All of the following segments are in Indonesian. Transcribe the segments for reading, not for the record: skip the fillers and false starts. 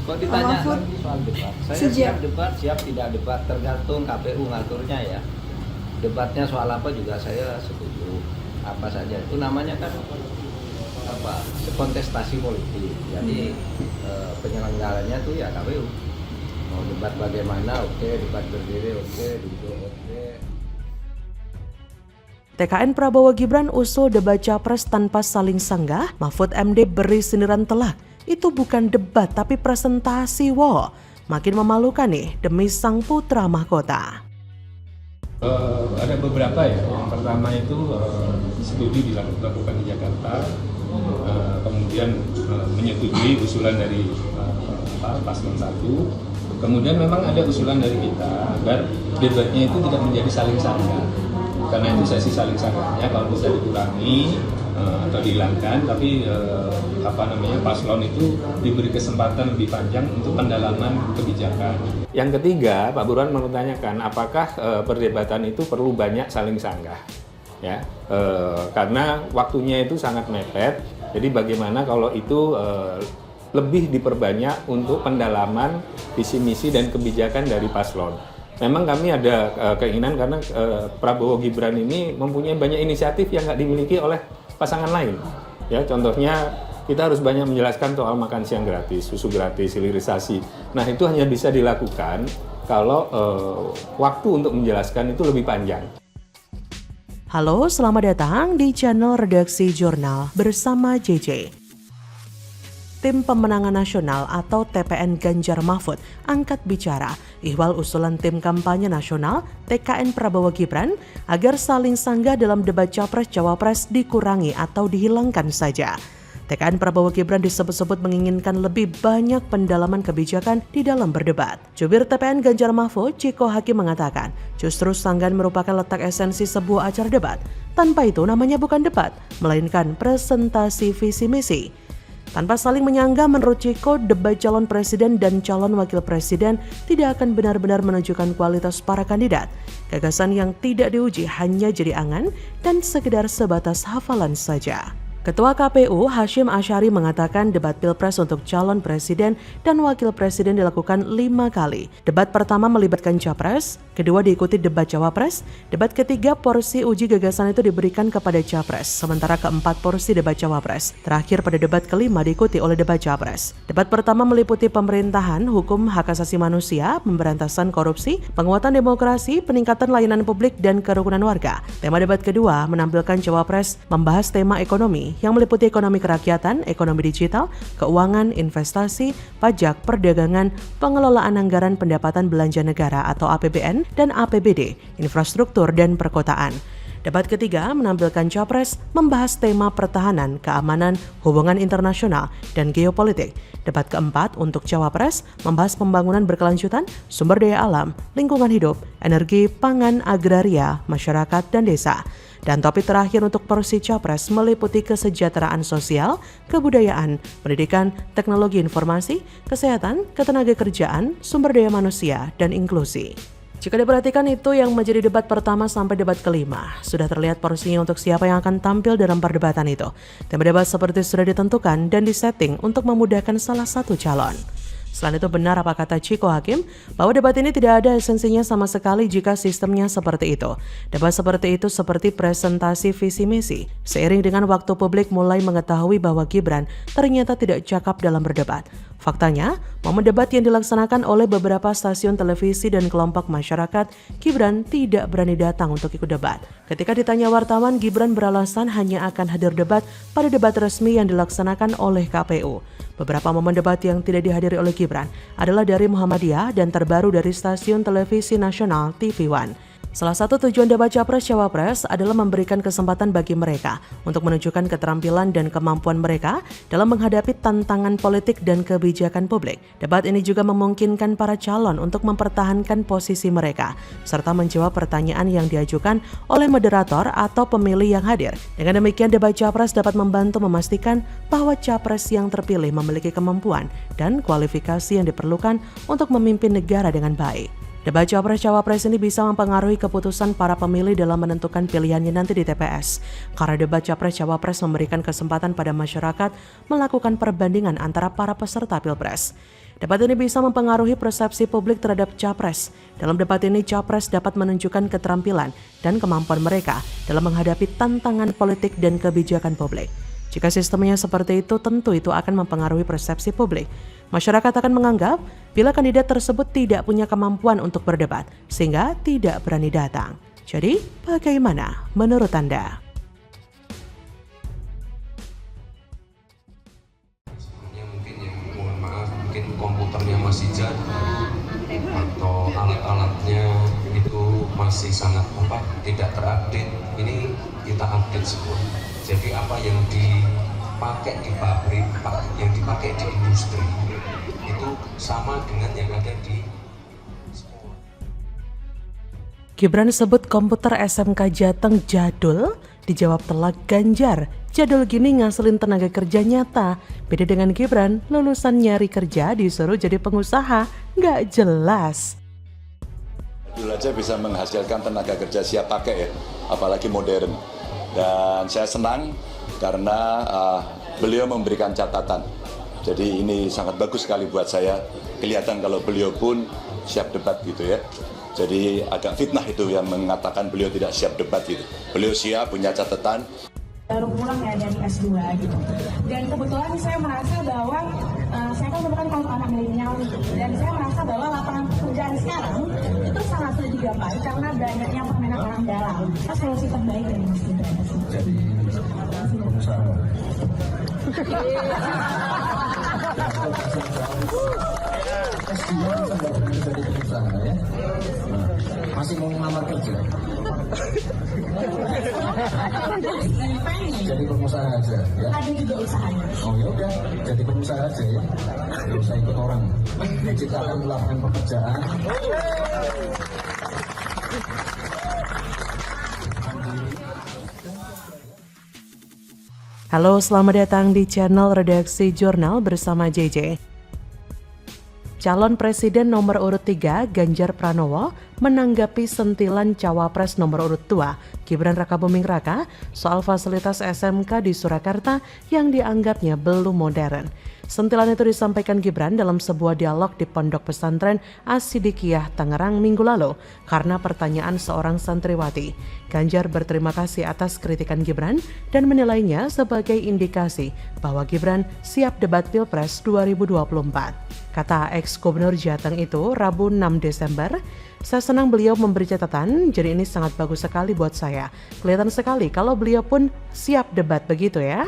Kok ditanya Mahfud lagi soal debat? Saya sejak siap debat, siap tidak debat, tergantung KPU ngaturnya ya. Debatnya soal apa juga saya setuju. Apa saja itu namanya kan apa? Kontestasi politik. Jadi penyelenggaranya tuh ya KPU. Mau debat bagaimana? Oke, debat berdiri, oke, duduk, oke. TKN Prabowo Gibran usul debat capres tanpa saling sanggah, Mahfud MD beri sindiran telak. Itu bukan debat tapi presentasi, wo. Makin memalukan nih demi sang putra mahkota. Ada beberapa ya. Yang pertama itu studi dilakukan di Jakarta, kemudian menyetujui usulan dari paslon 1. Kemudian memang ada usulan dari kita agar debatnya itu tidak menjadi saling sanggah. Karena itu sesi saling sanggahnya kalau bisa dikurangi atau dihilangkan, tapi paslon itu diberi kesempatan lebih panjang untuk pendalaman kebijakan. Yang ketiga, Pak Burhan mempertanyakan apakah perdebatan itu perlu banyak saling sanggah, ya, karena waktunya itu sangat mepet. Jadi bagaimana kalau itu lebih diperbanyak untuk pendalaman visi misi dan kebijakan dari paslon. Memang kami ada keinginan karena Prabowo Gibran ini mempunyai banyak inisiatif yang nggak dimiliki oleh pasangan lain. Ya, contohnya kita harus banyak menjelaskan soal makan siang gratis, susu gratis, hilirisasi. Nah, itu hanya bisa dilakukan kalau waktu untuk menjelaskan itu lebih panjang. Halo, selamat datang di channel Redaksi Jurnal bersama JJ. Tim Pemenangan Nasional atau TPN Ganjar Mahfud angkat bicara ihwal usulan tim kampanye nasional TKN Prabowo Gibran agar saling sanggah dalam debat Capres-Cawapres dikurangi atau dihilangkan saja. TKN Prabowo Gibran disebut-sebut menginginkan lebih banyak pendalaman kebijakan di dalam berdebat. Jubir TPN Ganjar Mahfud, Ciko Hakim mengatakan, justru sanggahan merupakan letak esensi sebuah acara debat. Tanpa itu namanya bukan debat, melainkan presentasi visi misi. Tanpa saling menyanggah, menurut Ciko, debat calon presiden dan calon wakil presiden tidak akan benar-benar menunjukkan kualitas para kandidat. Gagasan yang tidak diuji hanya jadi angan dan sekedar sebatas hafalan saja. Ketua KPU Hasyim Asyari mengatakan debat Pilpres untuk calon presiden dan wakil presiden dilakukan 5 kali. Debat pertama melibatkan Capres, kedua diikuti debat Cawapres, debat ketiga porsi uji gagasan itu diberikan kepada Capres, sementara keempat porsi debat Cawapres. Terakhir pada debat kelima diikuti oleh debat Capres. Debat pertama meliputi pemerintahan, hukum, hak asasi manusia, pemberantasan korupsi, penguatan demokrasi, peningkatan layanan publik, dan kerukunan warga. Tema debat kedua menampilkan Cawapres membahas tema ekonomi, yang meliputi ekonomi kerakyatan, ekonomi digital, keuangan, investasi, pajak, perdagangan, pengelolaan anggaran pendapatan belanja negara atau APBN dan APBD, infrastruktur dan perkotaan. Debat ketiga menampilkan Capres membahas tema pertahanan, keamanan, hubungan internasional, dan geopolitik. Debat keempat untuk Cawapres membahas pembangunan berkelanjutan, sumber daya alam, lingkungan hidup, energi, pangan, agraria, masyarakat, dan desa. Dan topik terakhir untuk porsi Capres meliputi kesejahteraan sosial, kebudayaan, pendidikan, teknologi informasi, kesehatan, ketenagakerjaan, sumber daya manusia, dan inklusi. Jika diperhatikan itu yang menjadi debat pertama sampai debat kelima. Sudah terlihat porsinya untuk siapa yang akan tampil dalam perdebatan itu. Tema debat seperti sudah ditentukan dan disetting untuk memudahkan salah satu calon. Selain itu benar apa kata Ciko Hakim bahwa debat ini tidak ada esensinya sama sekali jika sistemnya seperti itu. Debat seperti itu seperti presentasi visi misi. Seiring dengan waktu publik mulai mengetahui bahwa Gibran ternyata tidak cakap dalam berdebat. Faktanya, momen debat yang dilaksanakan oleh beberapa stasiun televisi dan kelompok masyarakat, Gibran tidak berani datang untuk ikut debat. Ketika ditanya wartawan, Gibran beralasan hanya akan hadir debat pada debat resmi yang dilaksanakan oleh KPU. Beberapa momen debat yang tidak dihadiri oleh Gibran adalah dari Muhammadiyah dan terbaru dari stasiun televisi nasional TV One. Salah satu tujuan debat Capres-Cawapres adalah memberikan kesempatan bagi mereka untuk menunjukkan keterampilan dan kemampuan mereka dalam menghadapi tantangan politik dan kebijakan publik. Debat ini juga memungkinkan para calon untuk mempertahankan posisi mereka, serta menjawab pertanyaan yang diajukan oleh moderator atau pemilih yang hadir. Dengan demikian, debat Capres dapat membantu memastikan bahwa Capres yang terpilih memiliki kemampuan dan kualifikasi yang diperlukan untuk memimpin negara dengan baik. Debat Capres-Cawapres ini bisa mempengaruhi keputusan para pemilih dalam menentukan pilihannya nanti di TPS. Karena debat Capres-Cawapres memberikan kesempatan pada masyarakat melakukan perbandingan antara para peserta Pilpres. Debat ini bisa mempengaruhi persepsi publik terhadap Capres. Dalam debat ini, Capres dapat menunjukkan keterampilan dan kemampuan mereka dalam menghadapi tantangan politik dan kebijakan publik. Jika sistemnya seperti itu, tentu itu akan mempengaruhi persepsi publik. Masyarakat akan menganggap bila kandidat tersebut tidak punya kemampuan untuk berdebat, sehingga tidak berani datang. Jadi, bagaimana menurut Anda? Mungkin komputernya masih jadul atau alat-alatnya itu masih sangat tidak terupdate. Ini kita update semua. Jadi apa yang dipakai di pabrik, yang dipakai di industri itu sama dengan yang ada di sekolah. Gibran sebut komputer SMK Jateng jadul, dijawab telak Ganjar. Jadul gini ngasilin tenaga kerja nyata. Beda dengan Gibran, lulusan nyari kerja disuruh jadi pengusaha. Nggak jelas. Jadul aja bisa menghasilkan tenaga kerja siap pakai ya, apalagi modern. Dan saya senang karena beliau memberikan catatan. Jadi ini sangat bagus sekali buat saya. Kelihatan kalau beliau pun siap debat gitu ya. Jadi agak fitnah itu yang mengatakan beliau tidak siap debat gitu. Beliau siap, punya catatan. Baru pulang ya dari S2 gitu. Dan kebetulan saya merasa bahwa saya kan merupakan kaum anak milenial dan saya merasa bahwa lapangan pekerjaan sekarang itu sangat sulit digapai karena banyaknya permainan orang dalam. Solusi terbaik dari Mas Gibran. Jadi pengusaha. Masih mau ngelamar kerja? Jadi pengusaha aja ya? Ada juga usahanya. Oh ya udah, jadi pengusaha aja ya. Gak usah ikut orang. Menciptakan lapangan pekerjaan. Halo, selamat datang di channel Redaksi Jurnal bersama JJ. Calon Presiden nomor urut 3 Ganjar Pranowo menanggapi sentilan Cawapres nomor urut 2 Gibran Rakabuming Raka soal fasilitas SMK di Surakarta yang dianggapnya belum modern. Sentilan itu disampaikan Gibran dalam sebuah dialog di Pondok Pesantren As-Sidikiyah Tangerang minggu lalu karena pertanyaan seorang santriwati. Ganjar berterima kasih atas kritikan Gibran dan menilainya sebagai indikasi bahwa Gibran siap debat Pilpres 2024. Kata ex-gubernur Jateng itu Rabu 6 Desember, "Saya senang beliau memberi catatan, jadi ini sangat bagus sekali buat saya. Kelihatan sekali kalau beliau pun siap debat begitu ya."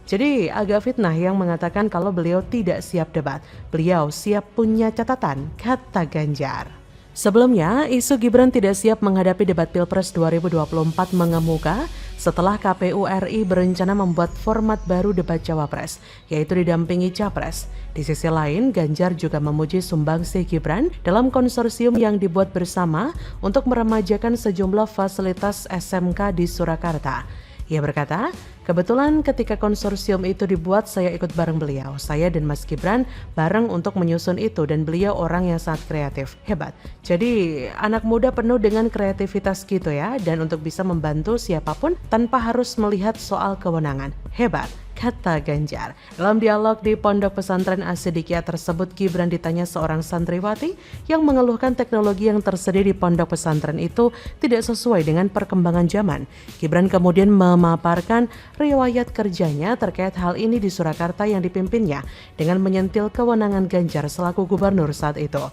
Jadi agak fitnah yang mengatakan kalau beliau tidak siap debat. Beliau siap punya catatan, kata Ganjar. Sebelumnya, isu Gibran tidak siap menghadapi debat Pilpres 2024 mengemuka setelah KPU RI berencana membuat format baru debat Cawapres, yaitu didampingi Capres. Di sisi lain, Ganjar juga memuji sumbangsi Gibran dalam konsorsium yang dibuat bersama untuk meremajakan sejumlah fasilitas SMK di Surakarta. Ia berkata, "Kebetulan ketika konsorsium itu dibuat saya ikut bareng beliau. Saya dan Mas Gibran bareng untuk menyusun itu dan beliau orang yang sangat kreatif. Hebat." Jadi anak muda penuh dengan kreativitas gitu ya, dan untuk bisa membantu siapapun tanpa harus melihat soal kewenangan. Hebat, kata Ganjar. Dalam dialog di Pondok Pesantren As-Sidikiyah tersebut, Gibran ditanya seorang santriwati yang mengeluhkan teknologi yang tersedia di pondok pesantren itu tidak sesuai dengan perkembangan zaman. Gibran kemudian memaparkan riwayat kerjanya terkait hal ini di Surakarta yang dipimpinnya dengan menyentil kewenangan Ganjar selaku gubernur saat itu.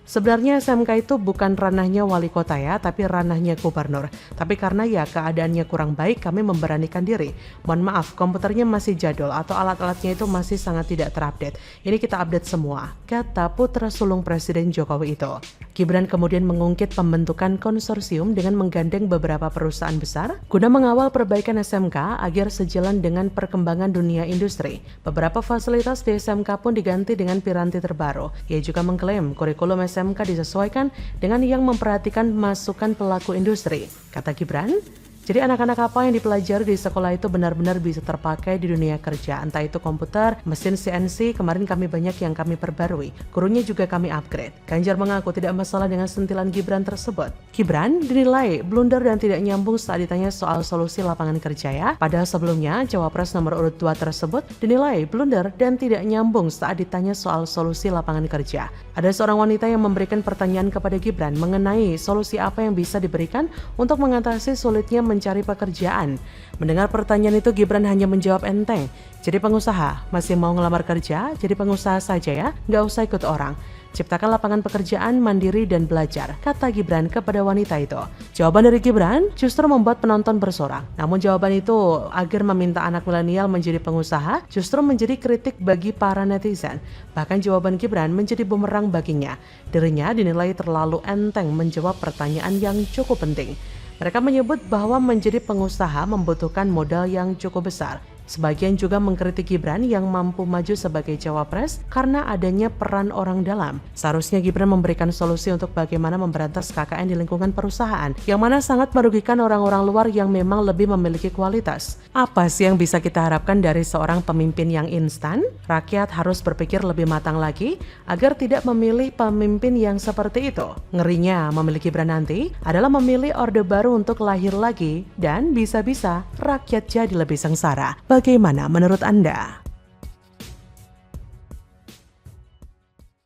Sebenarnya SMK itu bukan ranahnya wali kota ya, tapi ranahnya gubernur. Tapi karena ya keadaannya kurang baik, kami memberanikan diri. Mohon maaf, komputernya masih jadul atau alat-alatnya itu masih sangat tidak terupdate. Ini kita update semua, kata putra sulung Presiden Jokowi itu. Gibran kemudian mengungkit pembentukan konsorsium dengan menggandeng beberapa perusahaan besar guna mengawal perbaikan SMK agar sejalan dengan perkembangan dunia industri. Beberapa fasilitas di SMK pun diganti dengan piranti terbaru. Ia juga mengklaim kurikulum SMK disesuaikan dengan yang memperhatikan masukan pelaku industri. Kata Gibran, Jadi anak-anak apa yang dipelajari di sekolah itu benar-benar bisa terpakai di dunia kerja, entah itu komputer, mesin CNC, kemarin kami banyak yang kami perbarui. Gurunya juga kami upgrade. Ganjar mengaku tidak masalah dengan sentilan Gibran tersebut. Gibran dinilai blunder dan tidak nyambung saat ditanya soal solusi lapangan kerja ya. Padahal sebelumnya, Cawapres nomor urut 2 tersebut dinilai blunder dan tidak nyambung saat ditanya soal solusi lapangan kerja. Ada seorang wanita yang memberikan pertanyaan kepada Gibran mengenai solusi apa yang bisa diberikan untuk mengatasi sulitnya mencari pekerjaan. Mendengar pertanyaan itu, Gibran hanya menjawab enteng. Jadi pengusaha, masih mau ngelamar kerja? Jadi pengusaha saja ya, nggak usah ikut orang. Ciptakan lapangan pekerjaan, mandiri dan belajar, kata Gibran kepada wanita itu. Jawaban dari Gibran justru membuat penonton bersorak. Namun jawaban itu agar meminta anak milenial menjadi pengusaha justru menjadi kritik bagi para netizen. Bahkan jawaban Gibran menjadi bumerang baginya. Dirinya dinilai terlalu enteng menjawab pertanyaan yang cukup penting. Mereka menyebut bahwa menjadi pengusaha membutuhkan modal yang cukup besar. Sebagian juga mengkritik Gibran yang mampu maju sebagai cawapres karena adanya peran orang dalam. Seharusnya Gibran memberikan solusi untuk bagaimana memberantas KKN di lingkungan perusahaan, yang mana sangat merugikan orang-orang luar yang memang lebih memiliki kualitas. Apa sih yang bisa kita harapkan dari seorang pemimpin yang instan? Rakyat harus berpikir lebih matang lagi agar tidak memilih pemimpin yang seperti itu. Ngerinya memilih Gibran nanti adalah memilih orde baru untuk lahir lagi dan bisa-bisa rakyat jadi lebih sengsara. Bagaimana menurut Anda?